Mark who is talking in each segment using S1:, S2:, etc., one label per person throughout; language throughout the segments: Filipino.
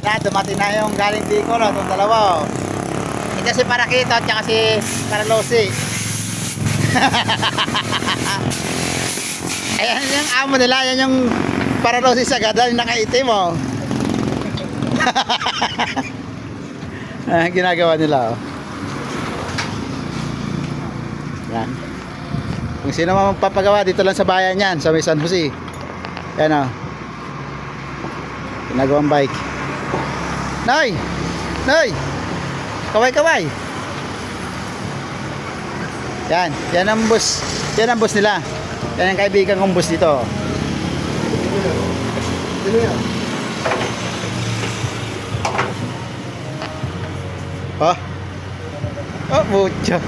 S1: Na, dumating na yung galing Bicol, oh, itong dalawa. Oh. Ito si Parakito at saka si Carlosi. Ayan yung amo nila, yan yung Paralosi sa gada, yung nakaitim, oh. Ginagawa nila, oh. Yan. Kung sino man magpapagawa, dito lang sa bayan yan, sa may San Jose. Yan, oh. Ginagawang bike. Noy! Noy! Kaway-kaway! Yan, yan ang bus. Yan ang bus nila. Yan ang kaibigan kong bus dito. Oh. Oh, mucho.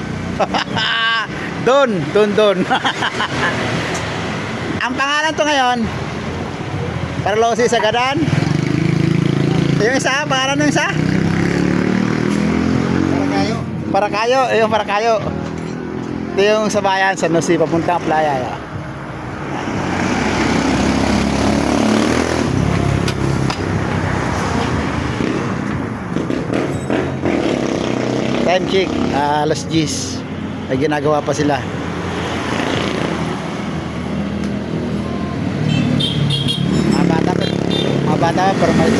S1: Don. Ang pangalan to ngayon, Paralosi Sagadan. Yung isa, pangalan ng isa? Parakayo, yung Parakayo. Ito yung sa bayan, San Jose, papuntang playa. Time check, alas 10. Ay ginagawa pa sila. Mga bata pa, pero may